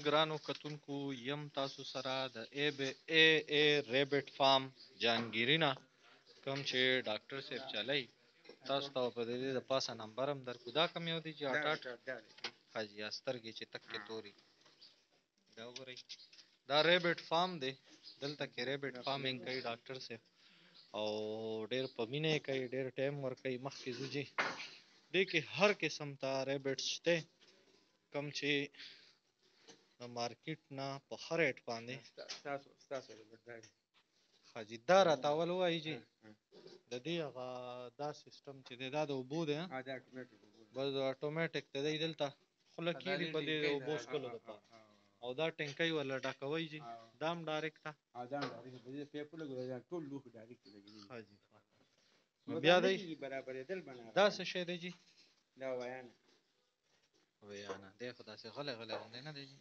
ګرانو کتونکو یم تاسو سره د ای ریبټ فارم جهانګیري نه کوم چې ډاکټر صاحب چلی تاسو ته په دې د پاسه نمبر هم درکو. دا کوم یو دی چې اټاټ حاجي سترګې چې تکې توري دا وګورئ دا ریبټ فارم دی. دلته کې ریبټ فارمینګ کوي ډاکټر صاحب او ډېر په مینه یې کوي، ډېر ټایم ورکوي. مخکې ځو جي دې کې هر قسم ته ریبټس شته کوم چې د مارکیټ نه په ښه ریټ باندې حاجي دا راته اول ووایي جي د دې هغه دا سیسټم چې دی دا د اوبو دی بس اټومیټک د دی دلته خوله کېږي په دې د اوبو څښلو دپاره او دا ټینکۍ ورله ډکوئ جي دا هم ډایرکټ ده حاجي نو بیا دی دا څه شی دی جي دا ویانا دی خو داسې غلی غلی غوندې نه دی جي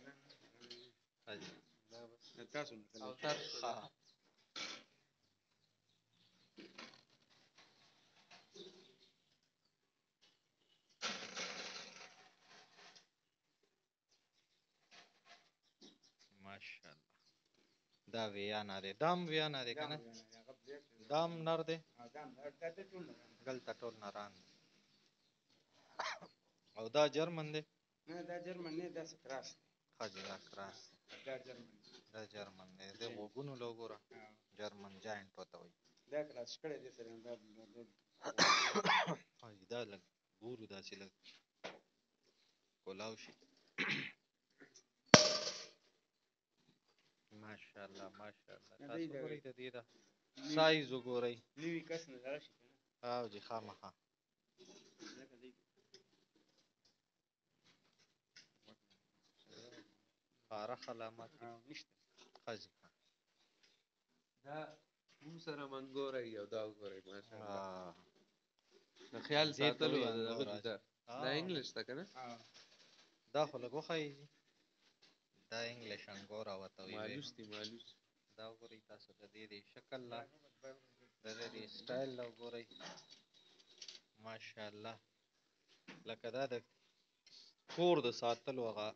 حاجي تاسو ماشاءالله دا ویانا دی دا هم ویانا دی که نه دا هم نر دی دلته ټول نران دي او دا جرمن دی نه دا جرمن نه دا کراس دی حاجي دا کراس دا جرمن دی د غوږونو له وګوره جرمن جاینټ ورته وایي دا کراس کړی دی سره حاجي دا لږ ګورو داسې لږ کولاو شي ماشاءالله ماشاءالله تاسو وګورئ د دې دا سایز وګورئ نوي کس نه دغه شي که نه او جي خامخا خاره علامات نشته حاجي دا هم سره منګوره او دا وګورئ ماشاءالله د خیال ساتلو دا انګلیش ده که نه دا خو لږ وښایي دا انګلیش انګوره ورته وایي مالوس دي مالوس دا وګورئ تاسو د دې د شکل له د دې د سټایل له وګورئ ماشاءالله لکه دا د کور د ساتلو هغه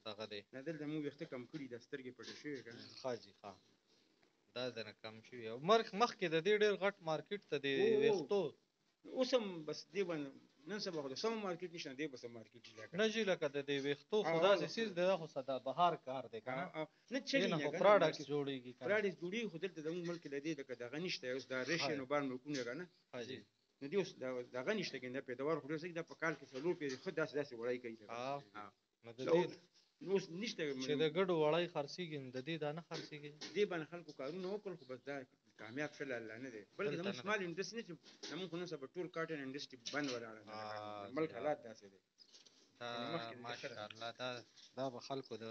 دغه دی نه دلته مو ویښته کم کړي دا سترګې پټې شوې که نه حاجي ښه دا دنه کم شوي او مخکې د دې ډېر غټ مارکیټ ته د ویښتو اوس هم بس دې باندې نن سبا خو د سم مارکیټ نشته دې بس مارکیټ نه جي لکه د دې ویښتو خو داسې څیز دی دا خو سدا بهار کار دی که نه نه چلي نه خو پراډکټس جوړېږي که نه پراډکټس جوړېږي خو دلته زموږ ملک له دې لکه دغه نشته اوس دا ریشین او بار ملکونه که نه حاجي نو دې اوس دغه نشته که دا پیداوار خو ډېر ښه دا په کال کې څلور پېرې ښه داسې وړی کوي نو د دې نو اوس نشته چې د ګډو وړی خرڅېږي نو د دې دا نه خرڅېږي دې باندې خلکو کارونه وکړل خو بس دا کامیاب شول الله نه دی بلکې زموږ سمال انډسټري نه چې زموږ خو نن سبا ټول کاټن انډسټري بند ولاړه ده ملک حالات داسې دی دا ماشاءالله دا به خلکو د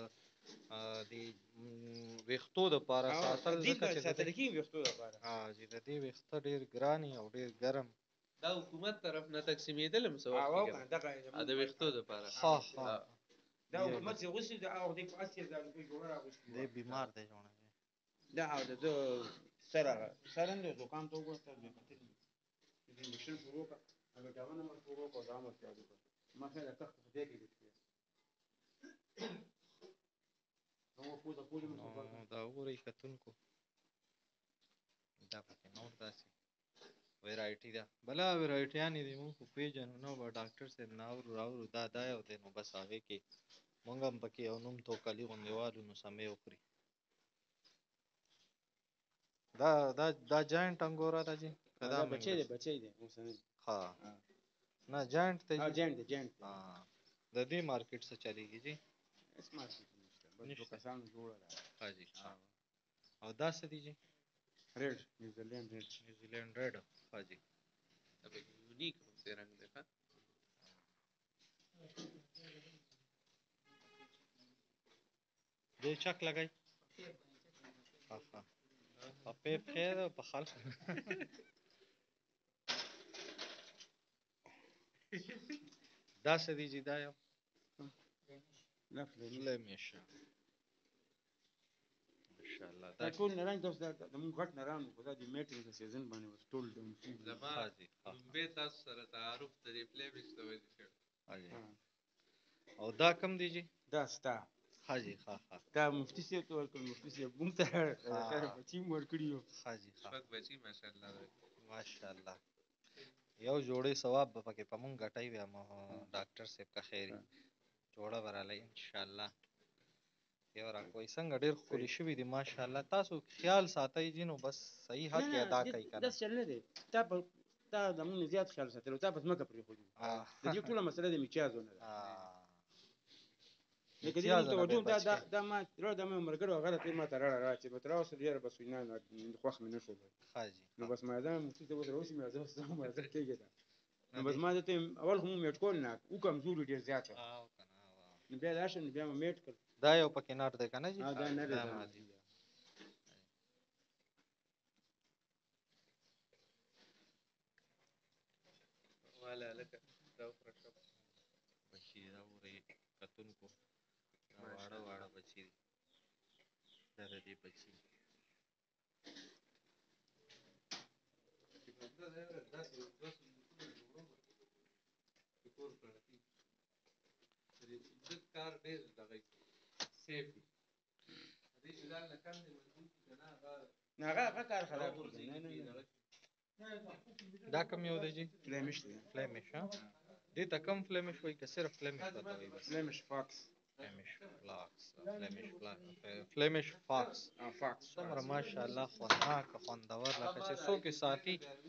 دې ویښتو دپاره ساتل ځکه چې ساتل کېږي ویښتو دپاره چې د دې ویښته ډېر ګرانې او ډېر ګرم دا حکومت طرف نه تقسیمېدل هم څه وخت کې د ویښتو دپاره دا حکومت چې غوښتي دا او دې په 80000 روپۍ جوړه راغوښتي دی بیمار دی جوړه دا او د سره د زکام ته وګورئ تاسو به کتلي انجکشن شروع کړه هغه دغه نمبر شروع کړه دا مو چالو کړه ما خیال تخت په دې کې دا وګورئ کتونکو دا پکې نور داسې ویرایټي ده بله ویرایټیانې دي مونږ خو پېژنو نه به ډاکټر صاحب نه اورو راورو دا یو دی نو بس هغې کې مونږ هم پکې یو نوم توکلي غوندې والو نو سمې وخوري دا جاینټ انګوره ده جي دا بچی دی ښه نه جاینټ دی جاینټ د دې مارکیټ څه چلیږي جي هېڅ مارکیټ نشته بس کسانو جوړه ده حاجي او دا څه دي جي ریډ نیوزیلینډ ریډ حاجي دا به یونیک څه رنګ دی ښه دې چک لګئ ښه په پیپ خیر او په خلق دا څه دي جي دا یو فلیمیش ماشاءالله دا ټول نران تاسو د مونږ غټ نران خو دا د میټرو د سیزن باندې وس ټول زما لومبې تاسو سره تعارف د فلیمیش ته وایي او دا کم دی جي دا ستا حاجی ها ها تا مفتي صاحب ته ورکړل مفتي صاحب موږ ته خیر بچي مو ورکړي وو حاجی ها شپږ بچي ماشاءالله ماشاءالله یو جوړې ثواب به پکې په مونږ ګټی وي ډاکټر صاحب که خیر وي جوړه به رالی انشاءالله یو راکوئ څنګه ډېر ښکلي شوي دي ماشاءالله تاسو خیال ساتئ جي نو بس صحیح حق یې ادا کوئ که نه داسې چل نه دی تا د موږ نه زیات خیال ساتلو تا په ځمکه پرېښودي د دې ټوله مسله د میچازو نه ده لکه دې موږ توجه دا ما دا مې ملګرو هغه راته ما ته راړه چې به تر اوسه یاره بس نه خوښ مې نه شو نو بس ما دا مفتي ته اوس راوشي مې زه اوس ما زه کېږي نو بس ما ته اول خو مو میټ کول نه و کمزوري ډېر زیات نو بیا راشه نو بیا مې میټ کړ دا یو پکې نر دی که نه جي دا نر دی والا لکه دا وخوره بچي دا ورې کتونکو دا واړه واړه بچي دي دا د دې بچي کار ډېر دغه سیف وي دې چې ځان له کم دی مضبوط وي که نه هغه کار خراب کړي دا کوم یو دی جي فلیمش دی فلیمش ها دې ته کوم فلیمش وایي که صرف فلیمش راته وایي بس فلیمش فاکس فلیمش فاکس څومره ماشاءالله خوندناک خوندور لکه چې څوک یې ساتي